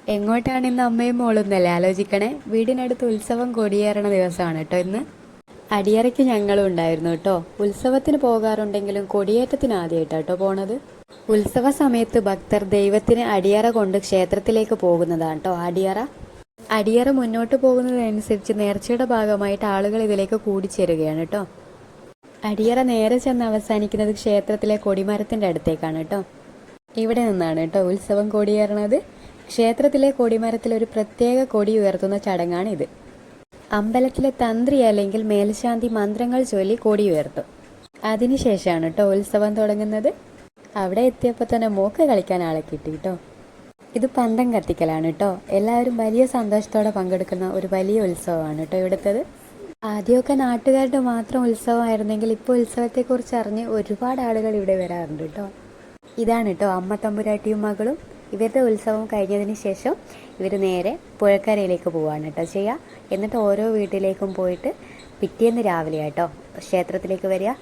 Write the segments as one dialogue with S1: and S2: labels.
S1: എങ്ങോട്ടാണ് ഇന്ന് അമ്മയും മോളും എന്നല്ലേ ആലോചിക്കണേ. വീടിനടുത്ത് ഉത്സവം കൊടിയേറണ ദിവസമാണ് കേട്ടോ ഇന്ന്. അടിയറയ്ക്ക് ഞങ്ങളും ഉണ്ടായിരുന്നു കേട്ടോ. ഉത്സവത്തിന് പോകാറുണ്ടെങ്കിലും കൊടിയേറ്റത്തിന് ആദ്യമായിട്ടാണ് കേട്ടോ പോണത്. ഉത്സവ സമയത്ത് ഭക്തർ ദൈവത്തിന് അടിയറ കൊണ്ട് ക്ഷേത്രത്തിലേക്ക് പോകുന്നതാണ് കേട്ടോ അടിയറ. അടിയറ മുന്നോട്ട് പോകുന്നതനുസരിച്ച് നേർച്ചയുടെ ഭാഗമായിട്ട് ആളുകൾ ഇതിലേക്ക് കൂടിച്ചേരുകയാണ് കേട്ടോ. അടിയറ നേരെ ചെന്ന് അവസാനിക്കുന്നത് ക്ഷേത്രത്തിലെ കൊടിമരത്തിൻ്റെ അടുത്തേക്കാണ് കേട്ടോ. ഇവിടെ നിന്നാണ് കേട്ടോ ഉത്സവം കൊടിയേറണത്. ക്ഷേത്രത്തിലെ കൊടിമരത്തിൽ ഒരു പ്രത്യേക കൊടി ഉയർത്തുന്ന ചടങ്ങാണിത്. അമ്പലത്തിലെ തന്ത്രി അല്ലെങ്കിൽ മേൽശാന്തി മന്ത്രങ്ങൾ ചൊല്ലി കൊടി ഉയർത്തും. അതിനുശേഷമാണ് കേട്ടോ ഉത്സവം തുടങ്ങുന്നത്. അവിടെ എത്തിയപ്പോൾ തന്നെ മോക്ക് കളിക്കാൻ ആളെ കിട്ടി കേട്ടോ. ഇത് പന്തം കത്തിക്കലാണ് കേട്ടോ. എല്ലാവരും വലിയ സന്തോഷത്തോടെ പങ്കെടുക്കുന്ന ഒരു വലിയ ഉത്സവമാണ് കേട്ടോ ഇവിടുത്തത്. ആദ്യമൊക്കെ നാട്ടുകാരുടെ മാത്രം ഉത്സവമായിരുന്നെങ്കിൽ ഇപ്പോൾ ഉത്സവത്തെക്കുറിച്ച് അറിഞ്ഞ് ഒരുപാട് ആളുകൾ ഇവിടെ വരാറുണ്ട് കേട്ടോ. ഇതാണ് കേട്ടോ അമ്മ തമ്പുരാട്ടിയും മകളും. ഇവരുടെ ഉത്സവം കഴിഞ്ഞതിന് ശേഷം ഇവർ നേരെ പുഴക്കരയിലേക്ക് പോവുകയാണ് കേട്ടോ ചെയ്യുക. എന്നിട്ട് ഓരോ വീട്ടിലേക്കും പോയിട്ട് പിറ്റേന്ന് രാവിലെ കേട്ടോ ക്ഷേത്രത്തിലേക്ക് വരിക.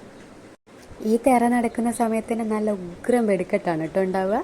S1: ഈ തെറ നടക്കുന്ന സമയത്തിന് നല്ല ഉഗ്രം വെടിക്കെട്ടാണ് കേട്ടോ ഉണ്ടാവുക.